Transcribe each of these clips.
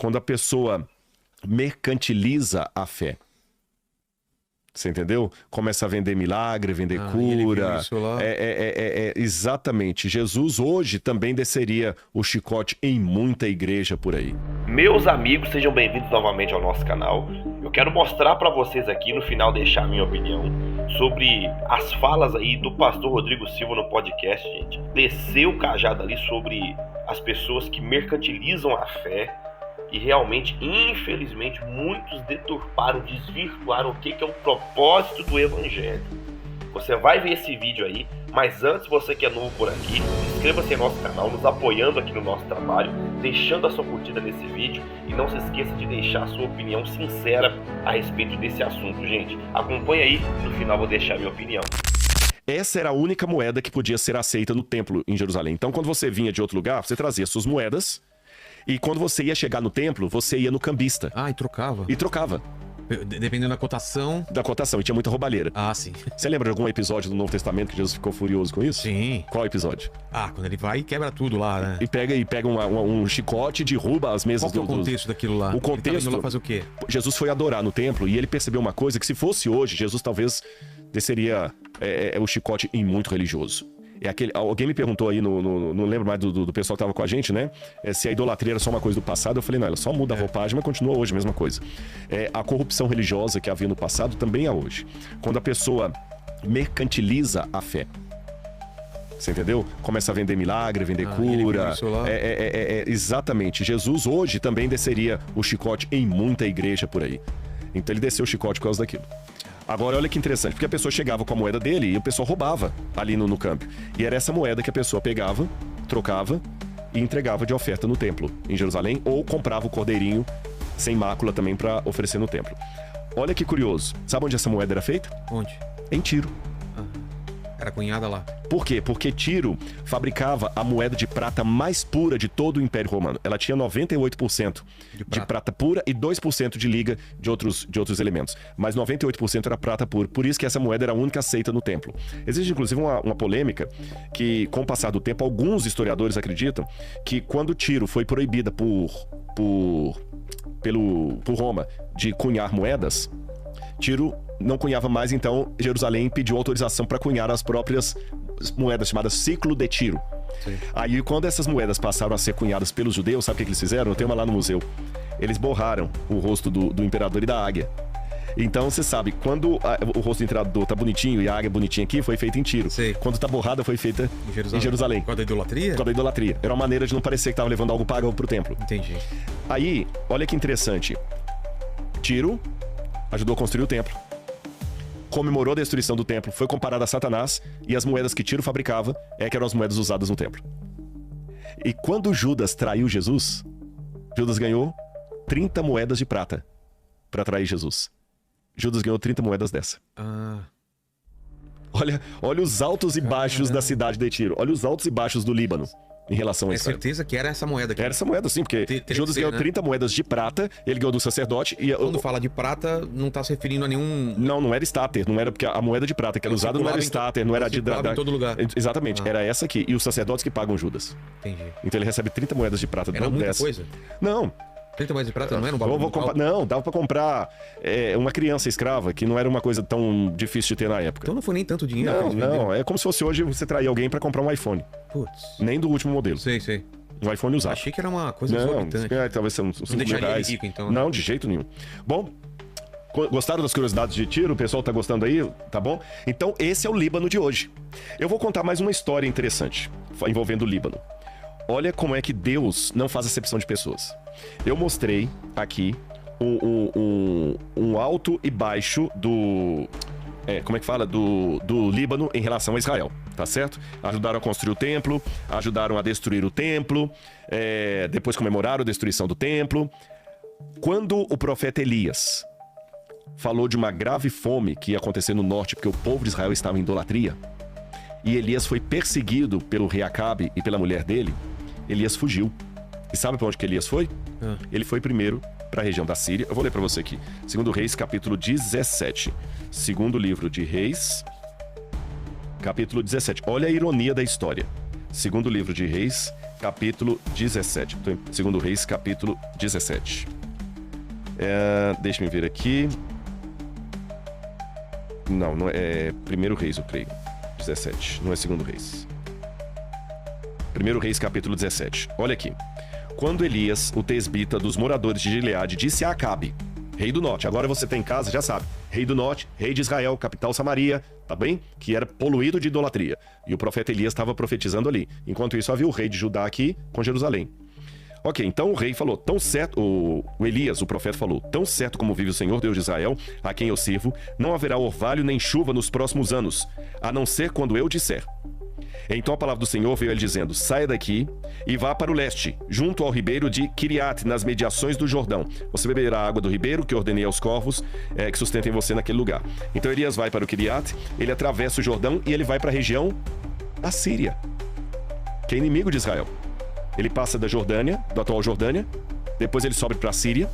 quando a pessoa mercantiliza a fé. Você entendeu? Começa a vender milagre, vender cura. Exatamente. Jesus hoje também desceria o chicote em muita igreja por aí. Meus amigos, sejam bem-vindos novamente ao nosso canal. Eu quero mostrar para vocês aqui, no final, deixar a minha opinião sobre as falas aí do pastor Rodrigo Silva no podcast, gente. Desceu o cajado ali sobre as pessoas que mercantilizam a fé. E realmente, infelizmente, muitos deturparam, desvirtuaram o que é o propósito do Evangelho. Você vai ver esse vídeo aí, mas antes, você que é novo por aqui, inscreva-se no nosso canal, nos apoiando aqui no nosso trabalho, deixando a sua curtida nesse vídeo e não se esqueça de deixar a sua opinião sincera a respeito desse assunto, gente. Acompanhe aí, no final vou deixar a minha opinião. Essa era a única moeda que podia ser aceita no templo em Jerusalém. Então, quando você vinha de outro lugar, você trazia suas moedas. E quando você ia chegar no templo, você ia no cambista. Ah, e trocava. E trocava. Dependendo da cotação. Da cotação, e tinha muita roubalheira. Ah, sim. Você lembra de algum episódio do Novo Testamento que Jesus ficou furioso com isso? Sim. Qual episódio? Ah, quando ele vai e quebra tudo lá, né? E pega um chicote e derruba as mesas. Qual que é o contexto daquilo lá? O contexto... Ele tá indo lá fazer o quê? Jesus foi adorar no templo e ele percebeu uma coisa, que se fosse hoje, Jesus talvez desceria o chicote em muito religioso. Alguém me perguntou aí, não lembro mais do pessoal que estava com a gente, né? Se a idolatria era só uma coisa do passado. Eu falei, não, ela só muda a roupagem, mas continua hoje a mesma coisa. A corrupção religiosa que havia no passado também é hoje. Quando a pessoa mercantiliza a fé. Você entendeu? Começa a vender milagre, vender cura. Exatamente. Jesus hoje também desceria o chicote em muita igreja por aí. Então ele desceu o chicote por causa daquilo. Agora, olha que interessante, porque a pessoa chegava com a moeda dele e o pessoal roubava ali no câmbio. E era essa moeda que a pessoa pegava, trocava e entregava de oferta no templo, em Jerusalém, ou comprava o cordeirinho sem mácula também para oferecer no templo. Olha que curioso. Sabe onde essa moeda era feita? Onde? Em Tiro. Era cunhada lá. Por quê? Porque Tiro fabricava a moeda de prata mais pura de todo o Império Romano. Ela tinha 98% de prata pura e 2% de liga de outros elementos. Mas 98% era prata pura. Por isso que essa moeda era a única aceita no templo. Existe, inclusive, uma polêmica que, com o passar do tempo, alguns historiadores acreditam que quando Tiro foi proibida por Roma de cunhar moedas, Tiro não cunhava mais, então Jerusalém pediu autorização para cunhar as próprias moedas chamadas ciclo de Tiro. Sim. Aí, quando essas moedas passaram a ser cunhadas pelos judeus, sabe o que eles fizeram? Eu tenho uma lá no museu. Eles borraram o rosto do imperador e da águia. Então, você sabe, quando o rosto do imperador tá bonitinho e a águia bonitinha aqui, foi feita em Tiro. Sim. Quando tá borrada, foi feita em Jerusalém. Por causa da idolatria? Por causa da idolatria. Era uma maneira de não parecer que tava levando algo pagão pro templo. Entendi. Aí, olha que interessante. Tiro ajudou a construir o templo. Comemorou a destruição do templo, foi comparado a Satanás, e as moedas que Tiro fabricava que eram as moedas usadas no templo. E quando Judas traiu Jesus, Judas ganhou 30 moedas de prata para trair Jesus. Judas ganhou 30 moedas dessa. Olha os altos e baixos da cidade de Tiro. Olha os altos e baixos do Líbano em relação a isso. É certeza que era essa moeda aqui. Era essa moeda, sim, porque Judas ganhou 30 moedas de prata, ele ganhou do sacerdote. E quando fala de prata, não tá se referindo a nenhum... Não era estáter, não era, porque a moeda de prata que era usada não era estáter, não era de... em todo lugar. Exatamente, era essa aqui. E os sacerdotes que pagam Judas. Entendi. Então ele recebe 30 moedas de prata. Era muita coisa? Não. 30 moedas de prata não era um valor? Não, dava pra comprar uma criança escrava, que não era uma coisa tão difícil de ter na época. Então não foi nem tanto dinheiro. Não, é como se fosse hoje você trair alguém pra comprar um iPhone. Putz. Nem do último modelo. Sei. Um iPhone usado. Achei que era uma coisa exorbitante. Talvez uns 5 mil reais. Rico, então. Não, de jeito nenhum. Bom, gostaram das curiosidades de Tiro? O pessoal tá gostando aí? Tá bom? Então esse é o Líbano de hoje. Eu vou contar mais uma história interessante envolvendo o Líbano. Olha como é que Deus não faz acepção de pessoas. Eu mostrei aqui um alto e baixo do... como é que fala? Do Líbano em relação a Israel, tá certo? Ajudaram a construir o templo, ajudaram a destruir o templo, depois comemoraram a destruição do templo. Quando o profeta Elias falou de uma grave fome que ia acontecer no norte, porque o povo de Israel estava em idolatria, e Elias foi perseguido pelo rei Acabe e pela mulher dele, Elias fugiu. E sabe para onde que Elias foi? Ele foi primeiro para a região da Síria. Eu vou ler para você aqui. 2 Reis, capítulo 17. Segundo livro de Reis, capítulo 17. Olha a ironia da história. 2 livro de Reis, capítulo 17. Estou em 2 Reis, capítulo 17. Deixa eu ver aqui. Não é 1 Reis, eu creio. 17, não é 2 Reis. 1 Reis, capítulo 17. Olha aqui. Quando Elias, o tesbita dos moradores de Gileade, disse a Acabe, rei do norte, agora você tem em casa, já sabe, rei do norte, rei de Israel, capital Samaria, tá bem? Que era poluído de idolatria. E o profeta Elias estava profetizando ali. Enquanto isso, havia o rei de Judá aqui com Jerusalém. Ok, então o rei falou, tão certo, o Elias, o profeta falou, tão certo como vive o Senhor Deus de Israel, a quem eu sirvo, não haverá orvalho nem chuva nos próximos anos, a não ser quando eu disser. Então a palavra do Senhor veio a ele dizendo, saia daqui e vá para o leste, junto ao ribeiro de Quiriate, nas mediações do Jordão. Você beberá a água do ribeiro que ordenei aos corvos que sustentem você naquele lugar. Então Elias vai para o Quiriate, ele atravessa o Jordão e ele vai para a região da Síria, que é inimigo de Israel. Ele passa da Jordânia, da atual Jordânia, depois ele sobe para a Síria,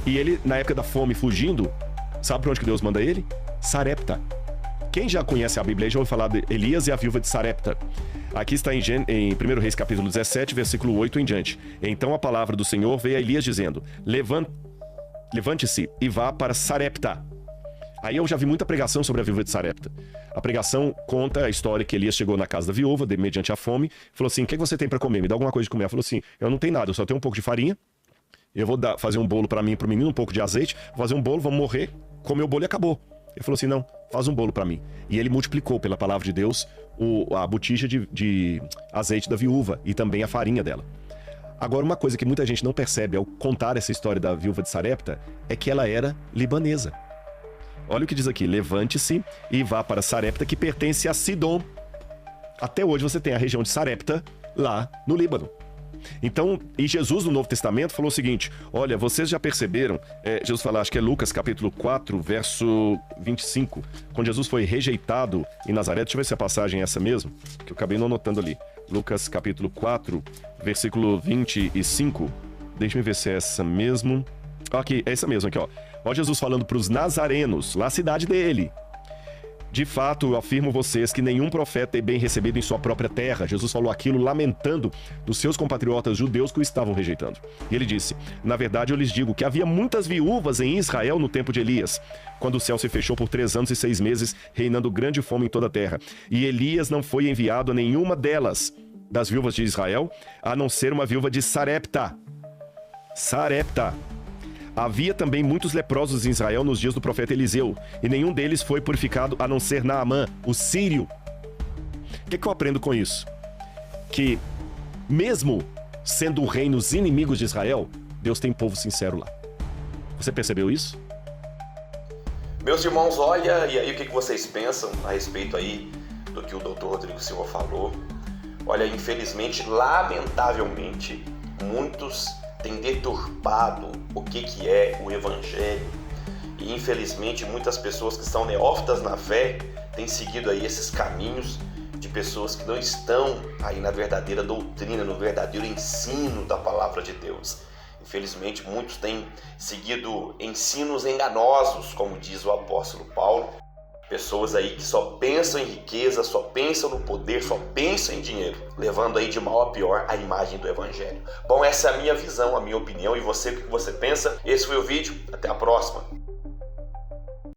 e ele, na época da fome, fugindo, sabe para onde que Deus manda ele? Sarepta. Quem já conhece a Bíblia já ouviu falar de Elias e a viúva de Sarepta. Aqui está em 1 Reis capítulo 17, versículo 8 em diante. Então a palavra do Senhor veio a Elias dizendo, levante-se e vá para Sarepta. Aí eu já vi muita pregação sobre a viúva de Sarepta. A pregação conta a história que Elias chegou na casa da viúva, mediante a fome, falou assim, o que você tem para comer? Me dá alguma coisa de comer. Ela falou assim, eu não tenho nada, eu só tenho um pouco de farinha, eu vou fazer um bolo para mim e para o menino, um pouco de azeite, vou fazer um bolo, vamos morrer, comer o bolo e acabou. Ele falou assim, não, faz um bolo para mim. E ele multiplicou pela palavra de Deus a botija de azeite da viúva e também a farinha dela. Agora, uma coisa que muita gente não percebe ao contar essa história da viúva de Sarepta é que ela era libanesa. Olha o que diz aqui, levante-se e vá para Sarepta, que pertence a Sidom. Até hoje você tem a região de Sarepta lá no Líbano. Então, e Jesus no Novo Testamento falou o seguinte, olha, vocês já perceberam, Jesus fala, acho que é Lucas capítulo 4, verso 25, quando Jesus foi rejeitado em Nazaré, deixa eu ver se a passagem é essa mesmo, que eu acabei não anotando ali. Lucas capítulo 4, versículo 25, deixa eu ver se é essa mesmo. Aqui, é essa mesmo aqui, ó. Olha Jesus falando para os nazarenos, lá a cidade dele. De fato, eu afirmo vocês que nenhum profeta é bem recebido em sua própria terra. Jesus falou aquilo lamentando dos seus compatriotas judeus que o estavam rejeitando. E ele disse, na verdade eu lhes digo que havia muitas viúvas em Israel no tempo de Elias, quando o céu se fechou por 3 anos e 6 meses, reinando grande fome em toda a terra. E Elias não foi enviado a nenhuma delas, das viúvas de Israel, a não ser uma viúva de Sarepta. Sarepta. Havia também muitos leprosos em Israel nos dias do profeta Eliseu, e nenhum deles foi purificado a não ser Naamã, o sírio. O que eu aprendo com isso? Que, mesmo sendo reinos inimigos de Israel, Deus tem povo sincero lá. Você percebeu isso? Meus irmãos, olha, e aí o que vocês pensam a respeito aí do que o Dr. Rodrigo Silva falou? Olha, infelizmente, lamentavelmente, muitos tem deturpado o que é o Evangelho e infelizmente muitas pessoas que são neófitas na fé têm seguido aí esses caminhos de pessoas que não estão aí na verdadeira doutrina, no verdadeiro ensino da palavra de Deus. Infelizmente muitos têm seguido ensinos enganosos, como diz o apóstolo Paulo, pessoas aí que só pensam em riqueza, só pensam no poder, só pensam em dinheiro, levando aí de mal a pior a imagem do Evangelho. Bom, essa é a minha visão, a minha opinião, e você, o que você pensa? Esse foi o vídeo, até a próxima.